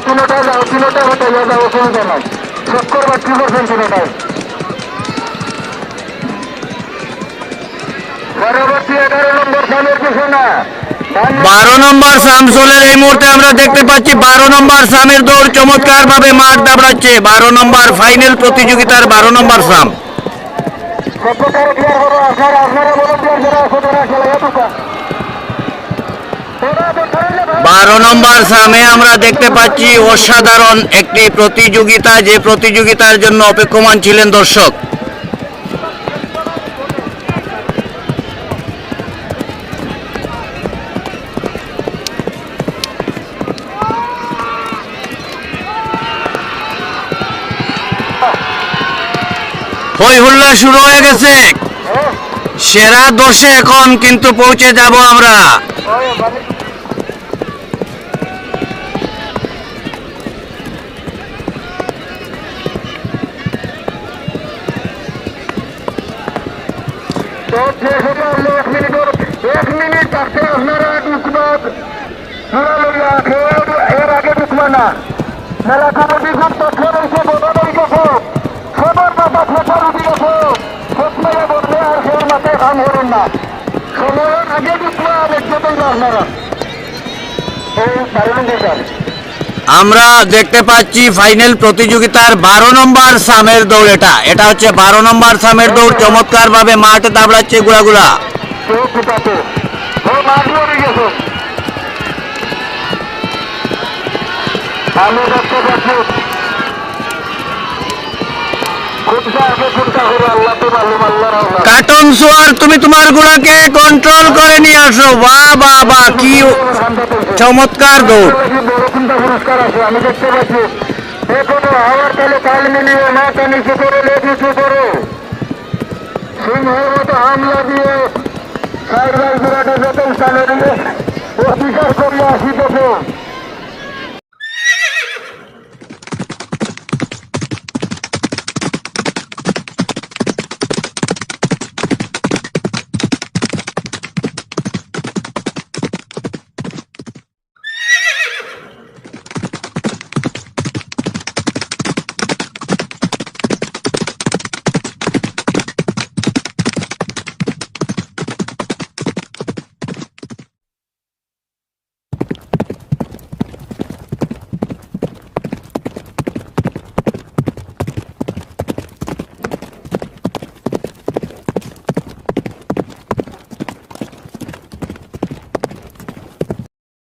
তিনটায় যাও, তিনটা হতে যাও, অসুবিধা নাই। শুক্রবার কি করছেন তিনটায়? পরবর্তী 11 নম্বর সালের কিছু না। 12 নম্বর সাম সোলের এই মুহূর্তে আমরা দেখতে পাচ্ছি 12 নম্বর সামের দৌড় চমৎকার ভাবে মাঠ দাবড়াচ্ছে। 12 নম্বর ফাইনাল প্রতিযোগিতার 12 নম্বর সাম। সেক্রেটারি ক্লিয়ার করো, আপনারা বলুন যারা আছে তারা খেলা ঢুকা। 12 নম্বর সামে আমরা দেখতে পাচ্ছি অসাধারণ একটি প্রতিযোগিতা, যে প্রতিযোগিতার জন্য অপেক্ষমান ছিলেন দর্শক। হই হুল্লা শুরু হয়ে গেছে। সেরা 10-এ এখন কিন্তু পৌঁছে যাব আমরা। এক মিনিট আসতে আপনারা ঢুকবেন, এর আগে ঢুকবে না। মেলা কমিটি খুব তথ্য রয়েছে, বোধা রয়েছে, সবার মাথা ফেসার উঠিয়েছে, শেষ মেয়ে বলবে আর সের মাথায় কাম করেন না। সময়ের আগে ঢুকবে আর একজনই না আপনারা। এই কারণে দেখবেন আমরা দেখতে পাচ্ছি ফাইনাল প্রতিযোগিতার 12 নম্বর সামের দৌড়। এটা হচ্ছে 12 নম্বর সামের দৌড়। চমৎকার ভাবে মাঠে দাবড়াচ্ছে গুড়াগুড়া। কেউ ফুটাতে মাঠ মরে গেছে। আমি দেখতে পাচ্ছি কাটন সোয়ার, তুমি তোমার গুড়াকে কন্ট্রোল করে নিয়ে আসো। বাহ বাহ বাহ, কি চমৎকার দৌড়। পুরস্কার আছে আমি দেখতে পাচ্ছি। এখনো হাওয়ার তালে তাল মিলিয়ে মাথা নিচু করে লেজ উঁচু করো, সিংহের মতো হামলা দিয়ে সাইড বাই ঘোরাটা যত স্থানে দিয়ে অধিকার করিয়া আসিতে